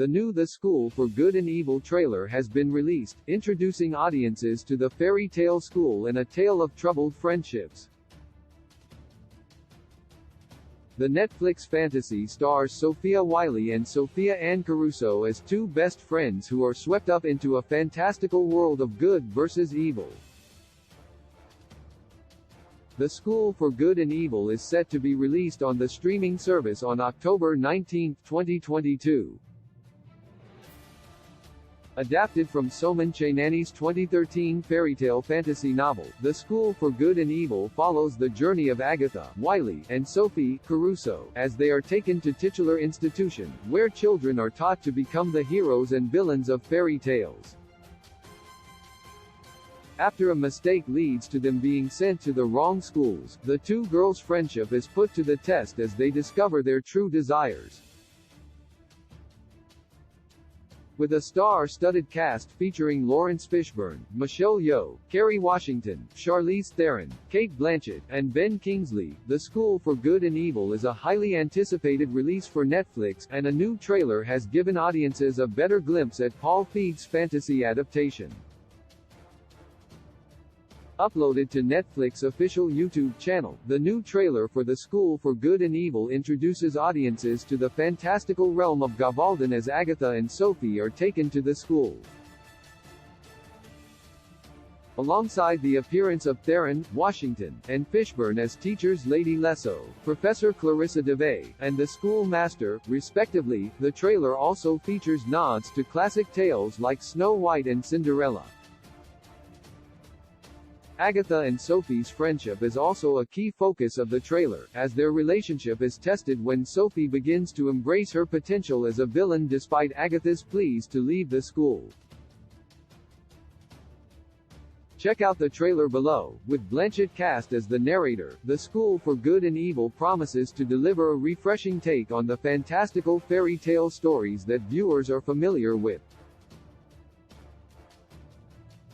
The new The School for Good and Evil trailer has been released, introducing audiences to the fairy tale school and a tale of troubled friendships. The Netflix fantasy stars Sophia Wiley and Sophia Ann Caruso as two best friends who are swept up into a fantastical world of good versus evil. The School for Good and Evil is set to be released on the streaming service on October 19, 2022. Adapted from Soman Chainani's 2013 fairytale fantasy novel, The School for Good and Evil follows the journey of Agatha, Wiley, and Sophie, Caruso, as they are taken to titular institution, where children are taught to become the heroes and villains of fairy tales. After a mistake leads to them being sent to the wrong schools, the two girls' friendship is put to the test as they discover their true desires. With a star-studded cast featuring Lawrence Fishburne, Michelle Yeoh, Kerry Washington, Charlize Theron, Cate Blanchett, and Ben Kingsley, The School for Good and Evil is a highly anticipated release for Netflix, and a new trailer has given audiences a better glimpse at Paul Feig's fantasy adaptation. Uploaded to Netflix official YouTube channel, the new trailer for The School for Good and Evil introduces audiences to the fantastical realm of Gavaldon as Agatha and Sophie are taken to the school. Alongside the appearance of Theron, Washington, and Fishburne as teachers Lady Lesso, Professor Clarissa DeVay, and the schoolmaster, respectively, the trailer also features nods to classic tales like Snow White and Cinderella. Agatha and Sophie's friendship is also a key focus of the trailer, as their relationship is tested when Sophie begins to embrace her potential as a villain despite Agatha's pleas to leave the school. Check out the trailer below. With Blanchett cast as the narrator, The School for Good and Evil promises to deliver a refreshing take on the fantastical fairy tale stories that viewers are familiar with.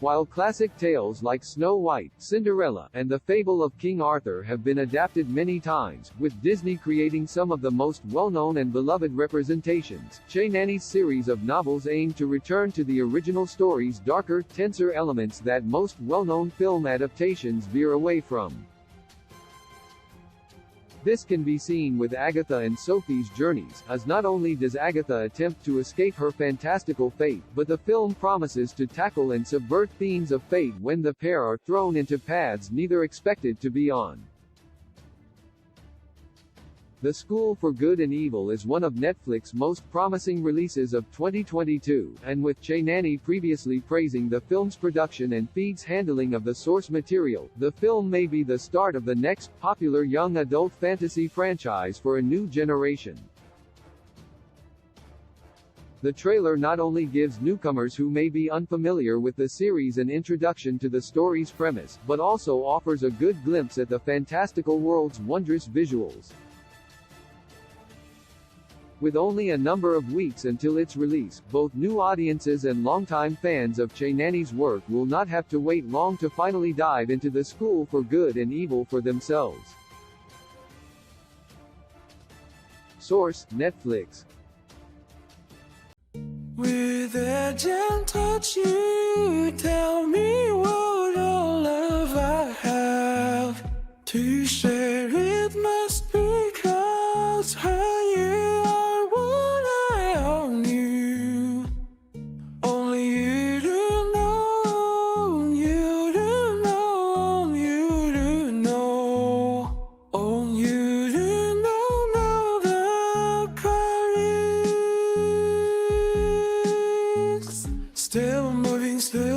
While classic tales like Snow White, Cinderella, and the Fable of King Arthur have been adapted many times, with Disney creating some of the most well-known and beloved representations, Chainani's series of novels aim to return to the original story's darker, tenser elements that most well-known film adaptations veer away from. This can be seen with Agatha and Sophie's journeys, as not only does Agatha attempt to escape her fantastical fate, but the film promises to tackle and subvert themes of fate when the pair are thrown into paths neither expected to be on. The School for Good and Evil is one of Netflix's most promising releases of 2022, and with Chainani previously praising the film's production and Feig's handling of the source material, the film may be the start of the next popular young adult fantasy franchise for a new generation. The trailer not only gives newcomers who may be unfamiliar with the series an introduction to the story's premise, but also offers a good glimpse at the fantastical world's wondrous visuals. With only a number of weeks until its release, both new audiences and longtime fans of Chainani's work will not have to wait long to finally dive into The School for Good and Evil for themselves. Source: Netflix. With a gentle touch, you tell me what all love I have to share. It must be 'cause you are what I own you. Only you do know, you do know, you do know. Only you do know the queries. Still moving, still